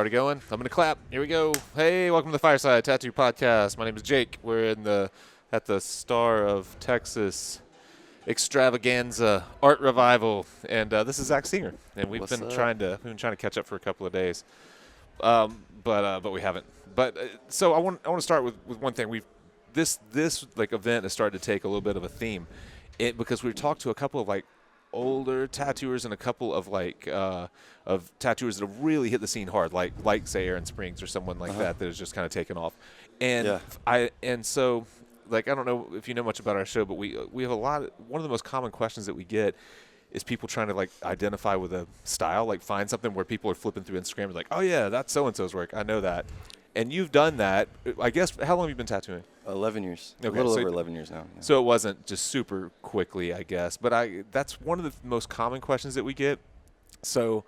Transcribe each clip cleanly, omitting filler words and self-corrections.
already going? I'm going to clap. Here we go. Hey, welcome to the Fireside Tattoo Podcast. My name is Jake. We're at the Star of Texas Extravaganza Art Revival, and this is Zack Singer. And we've been trying to catch up for a couple of days, but we haven't. So I want to start with one thing. This event has started to take a little bit of a theme, because we've talked to a couple of older tattooers and a couple of of tattooers that have really hit the scene hard, like say Aaron Springs or someone like that has just kind of taken off. And I don't know if you know much about our show, but we have one of the most common questions that we get is people trying to identify with a style, find something where people are flipping through Instagram and oh yeah, that's so and so's work. I know that. And you've done that. I guess, how long have you been tattooing? 11 years. Okay, a little over 11 years now. Yeah. So it wasn't just super quickly, I guess. But that's one of the most common questions that we get. So,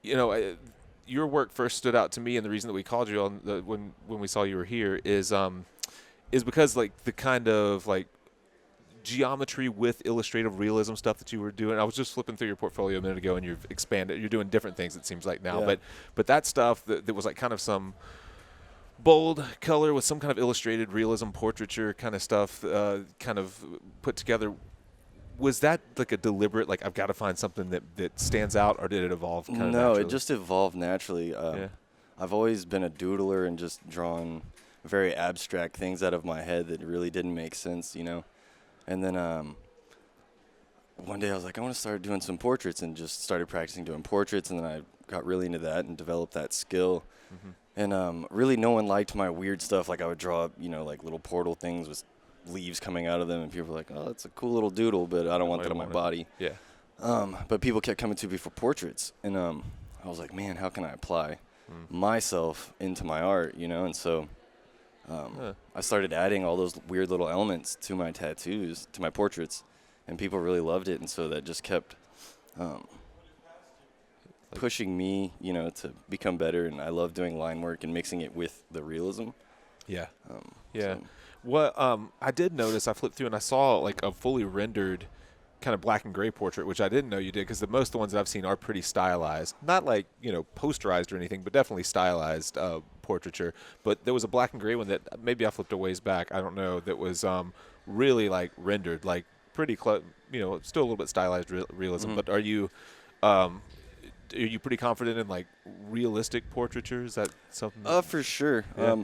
your work first stood out to me, and the reason that we called you on when we saw you were here is because the kind of geometry with illustrative realism stuff that you were doing. I was just flipping through your portfolio a minute ago, and you've expanded. You're doing different things, it seems like now. Yeah. But that stuff that was kind of some bold color with some kind of illustrated realism, portraiture kind of stuff, kind of put together. Was that a deliberate, I've got to find something that stands out, or did it evolve kind of naturally? It just evolved naturally. I've always been a doodler and just drawn very abstract things out of my head that really didn't make sense, And then one day I was like, I want to start doing some portraits, and just started practicing doing portraits, and then I got really into that and developed that skill. Mm-hmm. And really no one liked my weird stuff. I would draw, little portal things with leaves coming out of them, and people were like, oh, that's a cool little doodle, but I don't want that on my body. Yeah. But people kept coming to me for portraits, and I was like, man, how can I apply myself into my art, And so I started adding all those weird little elements to my tattoos, to my portraits, and people really loved it, and so that just kept pushing me, to become better. And I love doing line work and mixing it with the realism. Yeah. What I did notice, I flipped through and I saw a fully rendered kind of black and gray portrait, which I didn't know you did, because most of the ones that I've seen are pretty stylized, not posterized or anything, but definitely stylized portraiture. But there was a black and gray one that maybe I flipped a ways back, I don't know, that was really rendered, pretty close, still a little bit stylized realism. But are you pretty confident in realistic portraiture? Is that something? For sure. Yeah.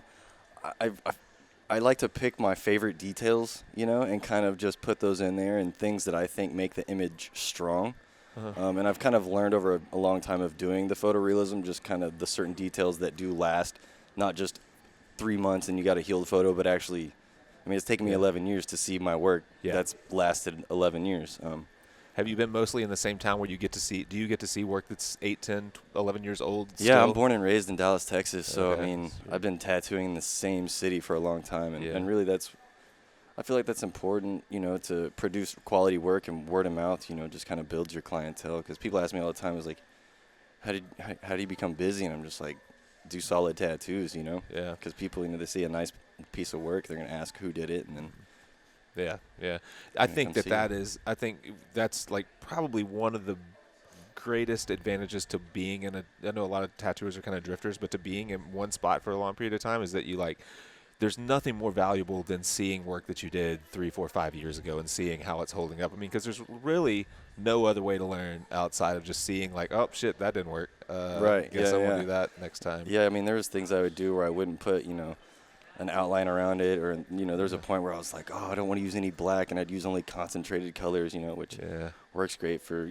I like to pick my favorite details, and kind of just put those in there, and things that I think make the image strong. And I've kind of learned over a long time of doing the photorealism, just kind of the certain details that do last, not just 3 months and you got to heal the photo, but actually, it's taken me 11 years to see my work that's lasted 11 years. Have you been mostly in the same town where do you get to see work that's 8, 10, 11 years old still? Yeah, I'm born and raised in Dallas, Texas. So, I've been tattooing in the same city for a long time. And really I feel like that's important, to produce quality work, and word of mouth, just kind of builds your clientele. Because people ask me all the time, how do you become busy? And I'm just do solid tattoos, Yeah. Because people, they see a nice piece of work, they're going to ask who did it, and then... Yeah. I think that's probably one of the greatest advantages to being I know a lot of tattooers are kind of drifters, but to being in one spot for a long period of time is that there's nothing more valuable than seeing work that you did 3, 4, 5 years ago and seeing how it's holding up. Because there's really no other way to learn outside of just seeing oh shit, that didn't work. Right. Guess I won't do that next time. Yeah. There was things I would do where I wouldn't put, an outline around it, or there's a point where I was like, oh, I don't want to use any black, and I'd use only concentrated colors, which works great for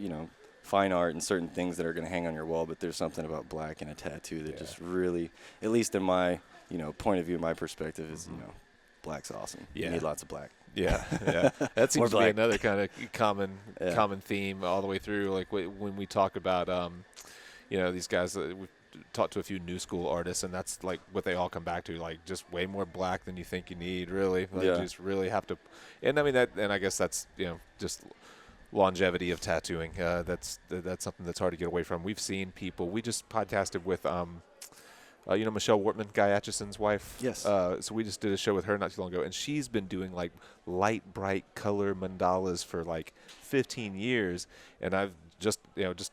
fine art and certain things that are going to hang on your wall. But there's something about black in a tattoo that just really, at least in my point of view, my perspective is black's awesome. You need lots of black. Yeah. That seems to be another kind of common theme all the way through. When we talk about these guys that we've talked to a few new school artists, and that's what they all come back to, just way more black than you think you need, really. You just really have to, and I guess that's just longevity of tattooing. That's something that's hard to get away from. We've seen people. We just podcasted with Michelle Wortman, Guy Atchison's wife. Yes. So we just did a show with her not too long ago, and she's been doing light, bright color mandalas for 15 years, and I've just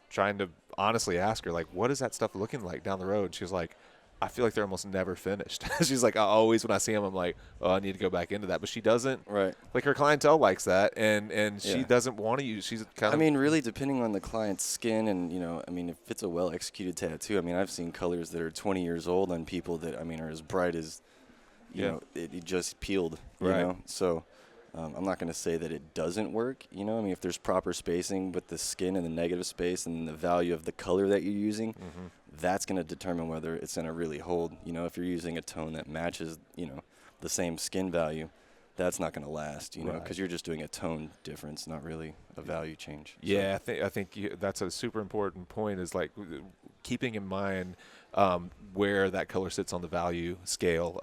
trying to honestly ask her, like, what is that stuff looking like down the road? She's like, I feel like they're almost never finished. She's like, I always, when I see them, I'm like, oh, I need to go back into that. But she doesn't. Right. Like, her clientele likes that, and she doesn't want to use. She's kind of. I mean, really, depending on the client's skin, and I mean, if it's a well executed tattoo, I mean, I've seen colors that are 20 years old on people that I mean are as bright as, you know, it just peeled. You know, so. I'm not going to say that it doesn't work, I mean, if there's proper spacing with the skin and the negative space and the value of the color that you're using, that's going to determine whether it's going to really hold. If you're using a tone that matches, the same skin value, that's not going to last, because you're just doing a tone difference, not really a value change. Yeah, I think that's a super important point, is like keeping in mind where that color sits on the value scale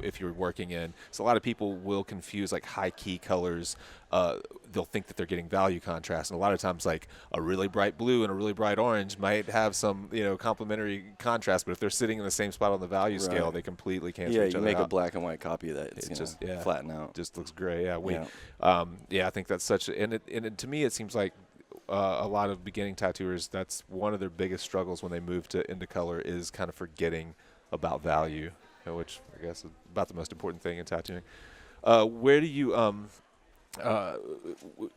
if you're working in. So a lot of people will confuse like high key colors. They'll think that they're getting value contrast, and a lot of times like a really bright blue and a really bright orange might have some complementary contrast, but if they're sitting in the same spot on the value scale, they completely cancel each other out. Yeah, you make a black and white copy of that, it's just flatten out. Just looks gray. I think that's such and to me it seems like a lot of beginning tattooers, that's one of their biggest struggles when they move into color, is kind of forgetting about value, which I guess is about the most important thing in tattooing. Where do you,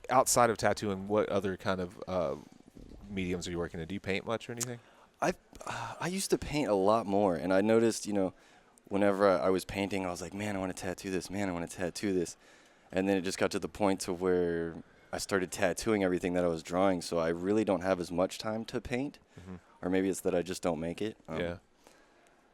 outside of tattooing, what other kind of mediums are you working in? Do you paint much or anything? I used to paint a lot more, and I noticed, whenever I was painting, I was like, man, I want to tattoo this. Man, I want to tattoo this. And then it just got to the point to where I started tattooing everything that I was drawing, so I really don't have as much time to paint, or maybe it's that I just don't make it.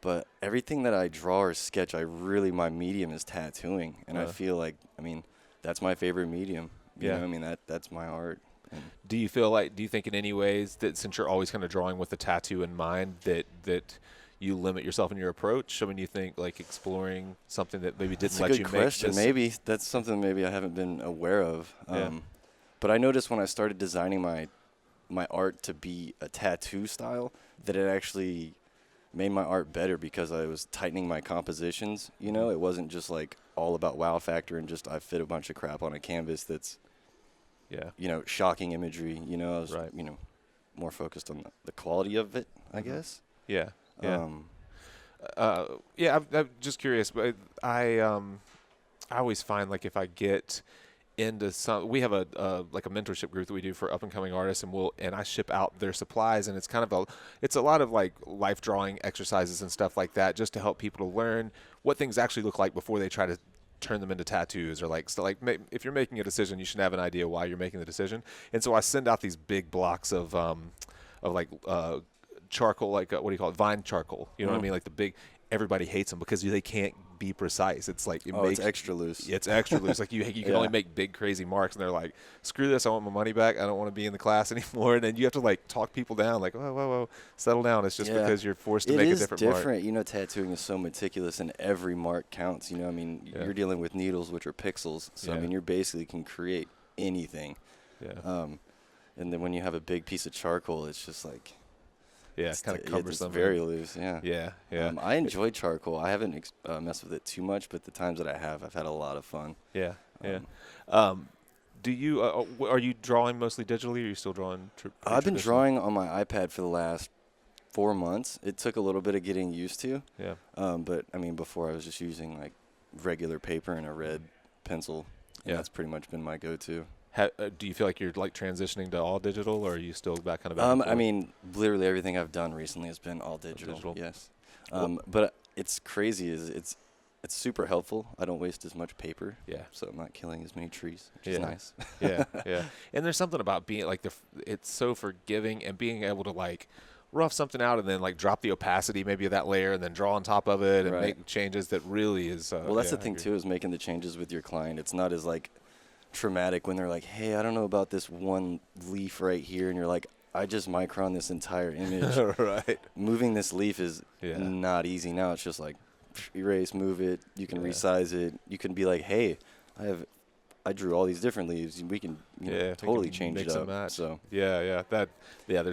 But everything that I draw or sketch, my medium is tattooing, and I feel like, I mean, that's my favorite medium. You know, I mean, that's my art. And do you think in any ways that since you're always kind of drawing with the tattoo in mind, that you limit yourself in your approach? I mean, you think like exploring something that maybe didn't let you make this? That's a good question. Maybe that's something maybe I haven't been aware of. But I noticed when I started designing my art to be a tattoo style, that it actually made my art better because I was tightening my compositions. It wasn't just like all about wow factor and just I fit a bunch of crap on a canvas that's, shocking imagery. I was, more focused on the quality of it, I guess. Yeah. I'm just curious, but I always find like if I get into we have a mentorship group that we do for up and coming artists, and I ship out their supplies, and it's kind of it's a lot of like life drawing exercises and stuff like that, just to help people to learn what things actually look like before they try to turn them into tattoos, or if you're making a decision, you should have an idea why you're making the decision. And so I send out these big blocks of charcoal, like what do you call it, vine charcoal, you know what I mean, like the big, everybody hates them because they can't be precise. It's like it's extra loose. It's extra loose. Like you can only make big crazy marks, and they're like, screw this, I want my money back, I don't want to be in the class anymore. And then you have to like talk people down, like whoa, settle down. It's just because you're forced to make a different mark. It is different. Tattooing is so meticulous, and every mark counts. I mean, you're dealing with needles, which are pixels, so I mean, you basically can create anything. And then when you have a big piece of charcoal, it's just like, it's kind of cumbersome. It's very loose, yeah. I enjoy charcoal. I haven't messed with it too much, but the times that I have, I've had a lot of fun. Do you are you drawing mostly digitally, or are you still drawing? I've been drawing on my iPad for the last 4 months. It took a little bit of getting used to. But I mean, before I was just using like regular paper and a red pencil. And that's pretty much been my go-to. Do you feel like you're like transitioning to all digital, or are you still back kind of back? I mean, literally everything I've done recently has been all digital. Yes. But it's crazy. It's super helpful. I don't waste as much paper. So I'm not killing as many trees, which is nice. And there's something about being like it's so forgiving, and being able to like rough something out and then like drop the opacity maybe of that layer and then draw on top of it and make changes. That really is. Well, that's the thing too, is making the changes with your client. It's not as like traumatic when they're like, hey, I don't know about this one leaf right here, and you're like, I just micron this entire image. Moving this leaf is not easy. Now it's just like erase, move it, you can resize it, you can be like, hey, I drew all these different leaves, we can totally change it up. So there's I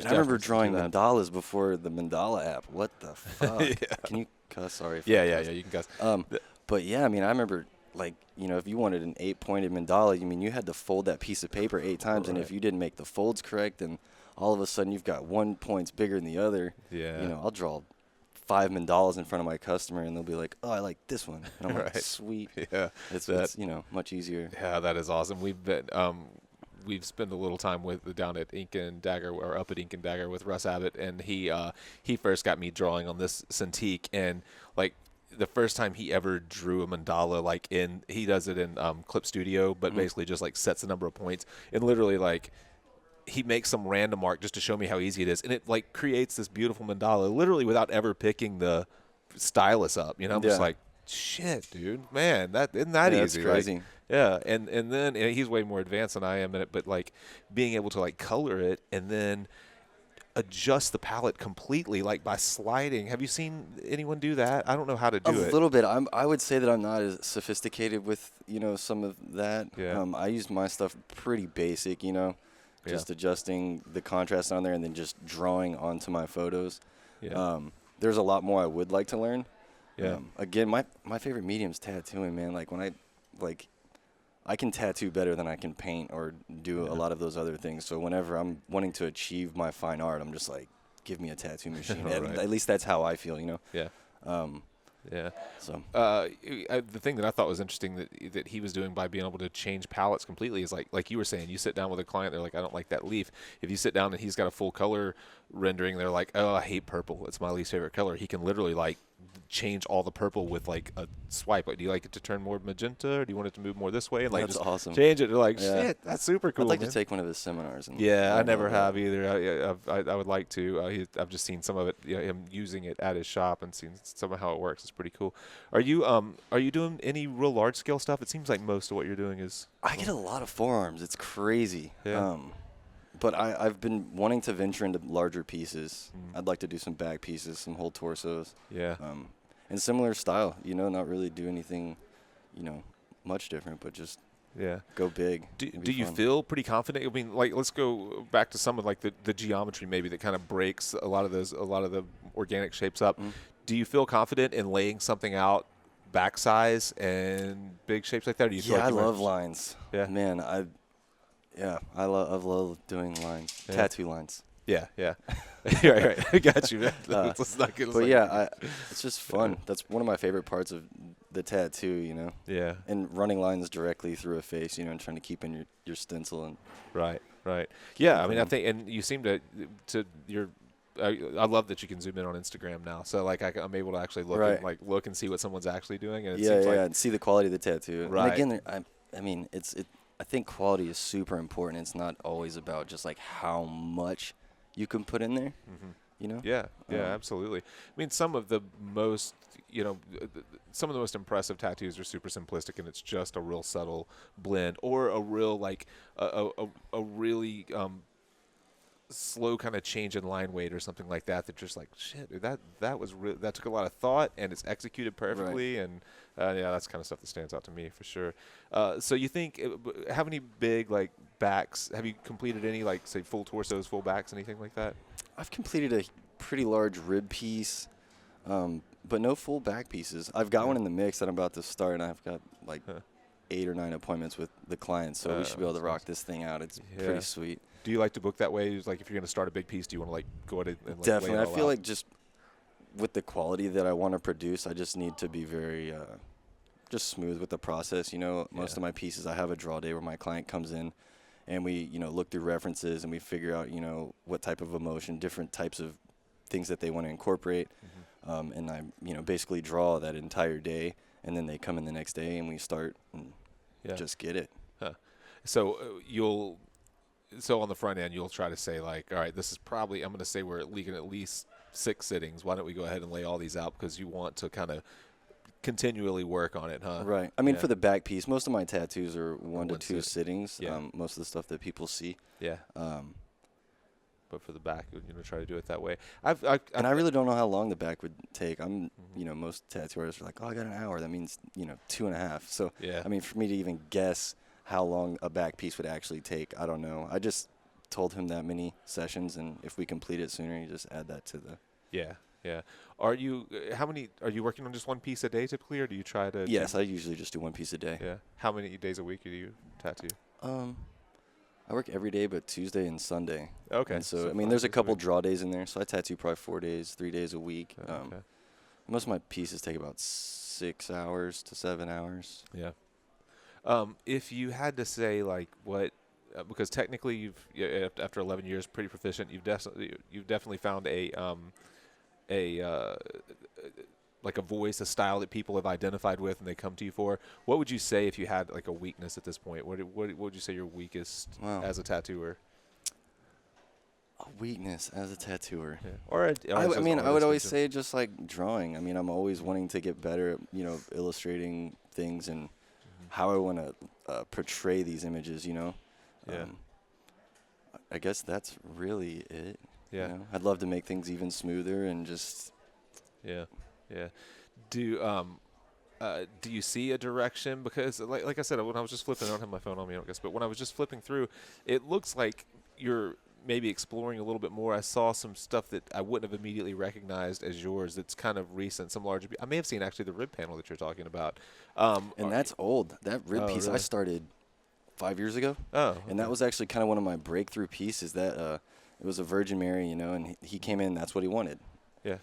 remember drawing mandalas before the mandala app. What the fuck? Can you cuss? Sorry if you can cuss. But I mean, I remember, like, if you wanted an 8-pointed mandala, you had to fold that piece of paper 8 times, and if you didn't make the folds correct and all of a sudden you've got 1 point's bigger than the other. Yeah. You know, I'll draw 5 mandalas in front of my customer, and they'll be like, "Oh, I like this one." And I'm like, "Sweet." Yeah. It's you know, much easier. Yeah, that is awesome. We've spent a little time down at Ink and Dagger, or up at Ink and Dagger with Russ Abbott, and he first got me drawing on this Cintiq, and like the first time he ever drew a mandala, like he does it in Clip Studio, but basically just like sets the number of points, and literally like he makes some random mark just to show me how easy it is, and it like creates this beautiful mandala literally without ever picking the stylus up. You know, I'm just like, shit, dude, man, that isn't that easy. That's crazy. Like, yeah, and then he's way more advanced than I am in it, but like being able to like color it and then adjust the palette completely, like by sliding. Have you seen anyone do that? I don't know how to do it. A little bit. I would say that I'm not as sophisticated with, you know, some of that. Yeah. I use my stuff pretty basic, you know, just adjusting the contrast on there and then just drawing onto my photos. Yeah. There's a lot more I would like to learn. Yeah. Again, my favorite medium's tattooing, man. Like when I can tattoo better than I can paint or do a lot of those other things. So whenever I'm wanting to achieve my fine art, I'm just like, give me a tattoo machine. Right. At least that's how I feel, you know? Yeah. Yeah. So the thing that I thought was interesting that he was doing by being able to change palettes completely is like you were saying, you sit down with a client, they're like, I don't like that leaf. If you sit down and he's got a full color rendering, they're like, oh, I hate purple. It's my least favorite color. He can literally like change all the purple with like a swipe. Like, do you like it to turn more magenta, or do you want it to move more this way? And like that's just awesome. change it. They're like, shit, that's super cool. I'd like man. to take one of his seminars. And I never have either. I would like to. I've just seen some of it. You know, him using it at his shop and seen some of how it works. It's pretty cool. Are you doing any real large scale stuff? It seems like most of what you're doing is. I get a lot of forearms. It's crazy. Yeah. But I've been wanting to venture into larger pieces. I'd like to do some back pieces, some whole torsos. Yeah. And similar style, you know, not really do anything, you know, much different, but just go big. Do you feel pretty confident? I mean, like, let's go back to some of like the geometry maybe that kind of breaks a lot of the organic shapes up. Do you feel confident in laying something out back size and big shapes like that? Or do you feel like I love lines. Yeah. Man, I love doing lines, tattoo lines. Yeah. right. I got you, man. Let's not get. But it's just fun. That's one of my favorite parts of the tattoo, you know. Yeah. And running lines directly through a face, you know, and trying to keep in your stencil and. Right. Yeah, I mean, I think, and you seem to your. I love that you can zoom in on Instagram now, so like I'm able to actually look and see what someone's actually doing, and it seems like, and see the quality of the tattoo. Right. And again, I mean, I think quality is super important. It's not always about just like how much you can put in there, you know? Yeah, absolutely. I mean, some of the most impressive tattoos are super simplistic, and it's just a real subtle blend, or a real like a really slow kind of change in line weight or something like that. That just like, shit, dude, that took a lot of thought, and it's executed perfectly, and that's kind of stuff that stands out to me for sure. So you think, how many big like backs have you completed? Any like say full torsos, full backs, anything like that? I've completed a pretty large rib piece, but no full back pieces. I've got one in the mix that I'm about to start, and I've got like 8 or 9 appointments with the clients, so we should be able to rock this thing out. It's pretty sweet. Do you like to book that way? Like if you're going to start a big piece, do you want to like go ahead and like definitely? lay it all I feel out? like just with the quality that I want to produce, I just need to be very just smooth with the process. You know, most of my pieces, I have a draw day where my client comes in, and we look through references and we figure out what type of emotion, different types of things that they want to incorporate, and I basically draw that entire day, and then they come in the next day and we start and just get it. Huh. So So on the front end, you'll try to say like, all right, this is probably, I'm going to say we're leaking at least 6 sittings. Why don't we go ahead and lay all these out, because you want to kind of continually work on it, huh? Right. I mean, for the back piece, most of my tattoos are 1 to 2 sittings. Most of the stuff that people see. Yeah. But for the back, you're going to try to do it that way. And I really don't know how long the back would take. Most tattoo artists are like, oh, I got an hour. That means 2.5. So I mean, for me to even guess how long a back piece would actually take, I don't know. I just told him that many sessions, and if we complete it sooner, you just add that to the. Yeah. Are you working on just one piece a day typically, or do you try to? Yes, I usually just do one piece a day. Yeah. How many days a week do you tattoo? I work every day but Tuesday and Sunday. Okay. And so I mean, there's a couple draw days in there, so I tattoo probably 4 days, 3 days a week. Okay. Most of my pieces take about 6 hours to 7 hours. Yeah. If you had to say like what, because technically after 11 years pretty proficient, you've definitely found a like a voice, a style that people have identified with and they come to you for. What would you say if you had like a weakness at this point? What would you say your weakest as a tattooer? A weakness as a tattooer. Yeah. Or I mean, I would always say just like drawing. I mean, I'm always wanting to get better at, illustrating things and how I want to portray these images, Yeah. I guess that's really it. Yeah. I'd love to make things even smoother and just. Yeah. Yeah. Do you see a direction? Because like I said, when I was just flipping, I don't have my phone on me, I don't guess, but when I was just flipping through, it looks like you're maybe exploring a little bit more. I saw some stuff that I wouldn't have immediately recognized as yours. That's kind of recent, some larger. I may have seen actually the rib panel that you're talking about. And that's old. That rib piece really? I started 5 years ago. Oh. Okay. And that was actually kind of one of my breakthrough pieces. That it was a Virgin Mary, and he came in. That's what he wanted. Yeah.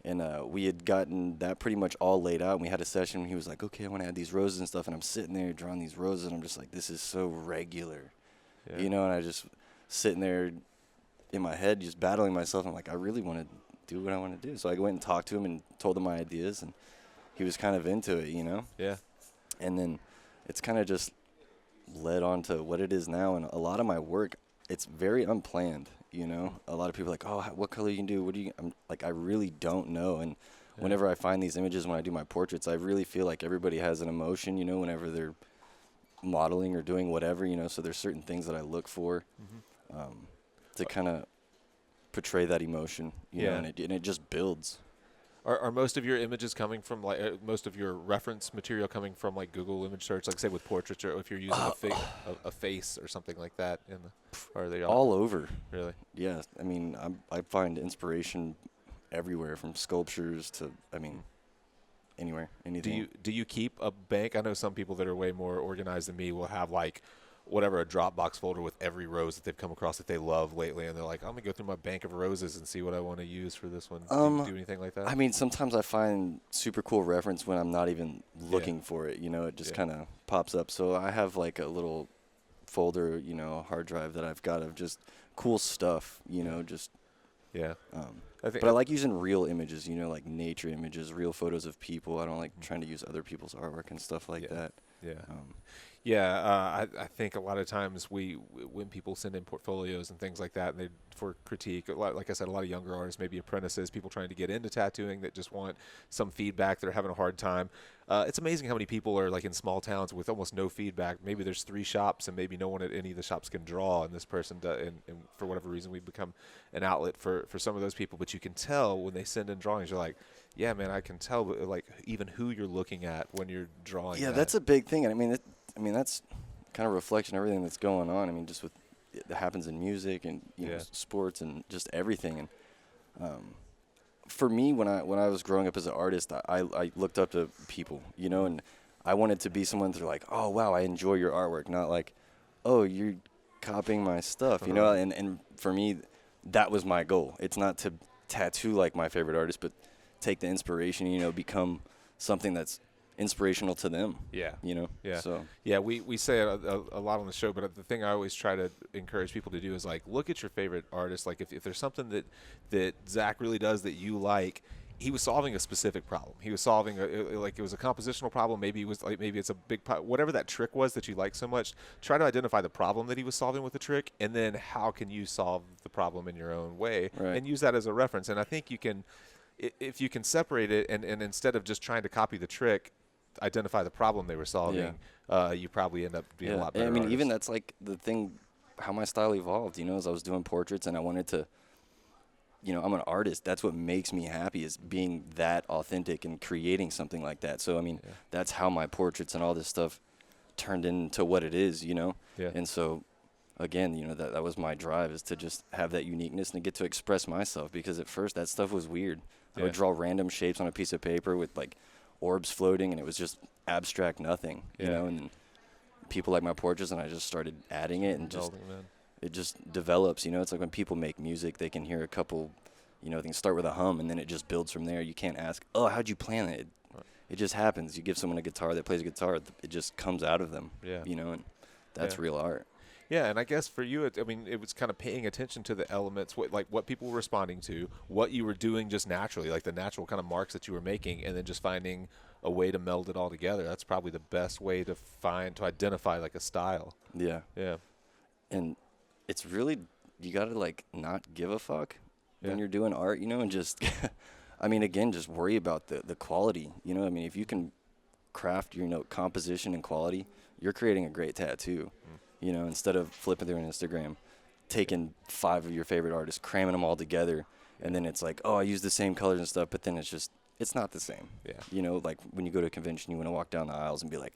And we had gotten that pretty much all laid out. And we had a session. And he was like, "Okay, I want to add these roses and stuff." And I'm sitting there drawing these roses, and I'm just like, "This is so regular," Yeah. And I just sitting there in my head, just battling myself. I'm like, I really want to do what I want to do. So I went and talked to him and told him my ideas, and he was kind of into it, Yeah. And then it's kind of just led on to what it is now. And a lot of my work, it's very unplanned. A lot of people are like, "Oh, what color you can do? What do you?" I'm like, I really don't know. And whenever I find these images, when I do my portraits, I really feel like everybody has an emotion. Whenever they're modeling or doing whatever. So there's certain things that I look for. To kind of portray that emotion, and it just builds. Are most of your images coming from most of your reference material coming from like Google image search, like say with portraits, or if you're using a face or something like that? Or are they all over? Really? Yeah. I mean, I find inspiration everywhere, from sculptures to anywhere, anything. Do you keep a bank? I know some people that are way more organized than me will have like a Dropbox folder with every rose that they've come across that they love lately, and they're like, I'm gonna go through my bank of roses and see what I want to use for this one. Do you do anything like that? I mean, sometimes I find super cool reference when I'm not even looking for it. It just kind of pops up. So I have like a little folder, a hard drive that I've got of just cool stuff. Just but I like using real images. Like nature images, real photos of people. I don't like trying to use other people's artwork and stuff like that. Yeah. I think a lot of times when people send in portfolios and things like that, and for critique, like I said, a lot of younger artists, maybe apprentices, people trying to get into tattooing that just want some feedback. They're having a hard time. It's amazing how many people are like in small towns with almost no feedback. Maybe there's 3 shops and maybe no one at any of the shops can draw, and this person does, and for whatever reason we've become an outlet for some of those people. But you can tell when they send in drawings, you're like, yeah, man, I can tell like even who you're looking at when you're drawing. Yeah, that's a big thing. I mean, that's kind of reflection of everything that's going on. I mean, just with it happens in music and sports and just everything. And for me, when I was growing up as an artist, I looked up to people, and I wanted to be someone that's like, oh wow, I enjoy your artwork, not like, oh, you're copying my stuff, And for me, that was my goal. It's not to tattoo like my favorite artist, but take the inspiration, become something that's inspirational to them. Yeah. Yeah. So yeah, we say it a lot on the show, but the thing I always try to encourage people to do is like look at your favorite artist. Like if there's something that Zack really does that you like, he was solving a specific problem. He was solving it was a compositional problem. Maybe it's a big whatever that trick was that you like so much. Try to identify the problem that he was solving with the trick, and then how can you solve the problem in your own way, and use that as a reference. And I think you can, if you can separate it and instead of just trying to copy the trick, identify the problem they were solving, you probably end up being a lot better. I mean, artist. even that's like the thing, how my style evolved, as I was doing portraits and I wanted to, I'm an artist. That's what makes me happy, is being that authentic and creating something like that. So, I mean, that's how my portraits and all this stuff turned into what it is, Yeah. And so, again, that was my drive, is to just have that uniqueness and to get to express myself, because at first that stuff was weird. I would draw random shapes on a piece of paper with like orbs floating, and it was just abstract nothing, you know, and then people like my portraits, and I just started adding it and just it just develops. You know, it's like when people make music, they can hear a couple, you know, they can start with a hum and then it just builds from there. You can't ask, oh, how'd you plan it? It just happens. You give someone a guitar that plays a guitar, it just comes out of them. Yeah. You know, and that's real art. Yeah, and I guess for you, it was kind of paying attention to the elements, what people were responding to, what you were doing just naturally, like the natural kind of marks that you were making, and then just finding a way to meld it all together. That's probably the best way to identify like a style. Yeah. Yeah. And it's really, you got to like not give a fuck when you're doing art, you know, and just, I mean, again, just worry about the quality, you know. I mean, if you can craft your, you know, composition and quality, you're creating a great tattoo. You know, instead of flipping through an Instagram, taking 5 of your favorite artists, cramming them all together, and then it's like, oh, I use the same colors and stuff, but then it's not the same. Yeah. You know, like when you go to a convention, you want to walk down the aisles and be like,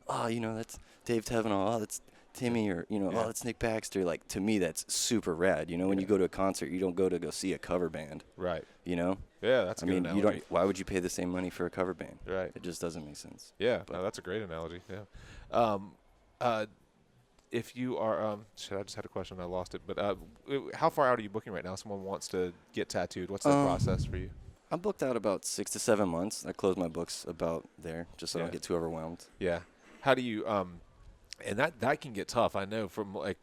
oh, you know, that's Dave Tevenall, oh, that's Timmy, or, you know, oh, that's Nick Baxter. Like, to me, that's super rad. You know, when you go to a concert, you don't go to go see a cover band. Right. You know? Yeah, that's a good analogy. You don't, why would you pay the same money for a cover band? Right. It just doesn't make sense. Yeah, no, that's a great analogy. Yeah. If you are, shit, I just had a question, I lost it. But how far out are you booking right now? Someone wants to get tattooed. What's the process for you? I'm booked out about 6 to 7 months. I close my books about there, just so I don't get too overwhelmed. Yeah. How do you, and that can get tough. I know from like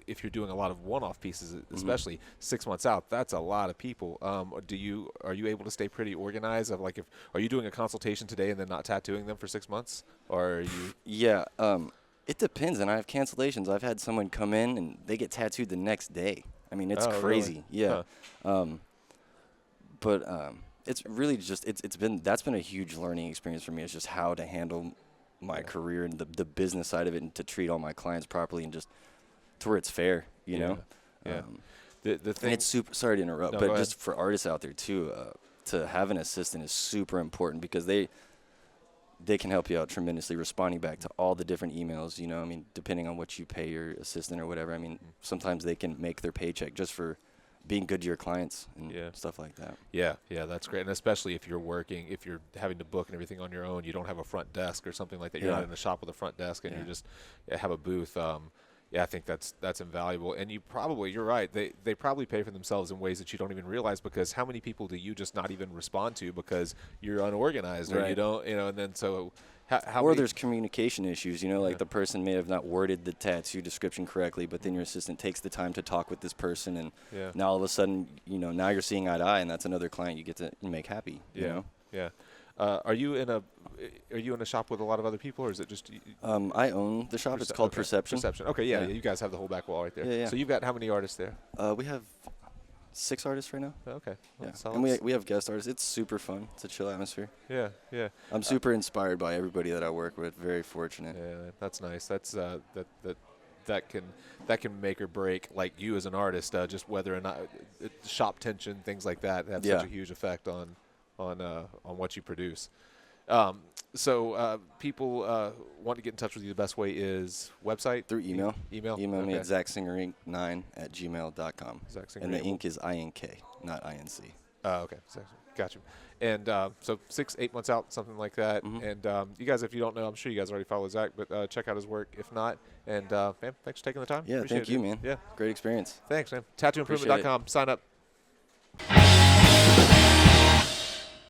if you're doing a lot of one-off pieces, especially 6 months out, that's a lot of people. Are you able to stay pretty organized? Of like, are you doing a consultation today and then not tattooing them for 6 months, or are you? Yeah. It depends, and I have cancellations. I've had someone come in and they get tattooed the next day. I mean, it's crazy. Really? Yeah. But it's really just that's been a huge learning experience for me. It's just how to handle my career and the business side of it, and to treat all my clients properly, and just to where it's fair. You know. Yeah. The thing. It's super. Sorry to interrupt, No, but just for artists out there too, to have an assistant is super important, because they can help you out tremendously, responding back to all the different emails. You know, I mean, depending on what you pay your assistant or whatever. I mean, sometimes they can make their paycheck just for being good to your clients and stuff like that. Yeah, that's great. And especially if you're having to book and everything on your own, you don't have a front desk or something like that. You're not in a shop with a front desk and you just have a booth. I think that's invaluable. And you're right. They probably pay for themselves in ways that you don't even realize, because how many people do you just not even respond to because you're unorganized or you don't, you know, and then so how there's communication issues, you know, like the person may have not worded the tattoo description correctly, but then your assistant takes the time to talk with this person, and now all of a sudden, you know, now you're seeing eye to eye, and that's another client you get to make happy, you know? Yeah. Are you in a shop with a lot of other people, or is it just? I own the shop. It's called Perception. Perception. Okay, yeah, you guys have the whole back wall right there. Yeah. So you've got how many artists there? We have 6 artists right now. Okay. Well, and we have guest artists. It's super fun. It's a chill atmosphere. Yeah. I'm super inspired by everybody that I work with. Very fortunate. Yeah, that's nice. That's that can make or break, like, you as an artist. Just whether or not shop tension, things like that, have such a huge effect on what you produce. So people want to get in touch with you. The best way is website? Through email. Email me at zacksingerinc9@gmail.com. Zack and the ink is INK, not INC. Okay. Got you. And so 6-8 months out, something like that. And you guys, if you don't know, I'm sure you guys already follow Zack, but check out his work if not. And man, thanks for taking the time. Yeah, Appreciate thank you, man. Yeah. Great experience. Thanks, man. TattooImprovement.com. Sign up.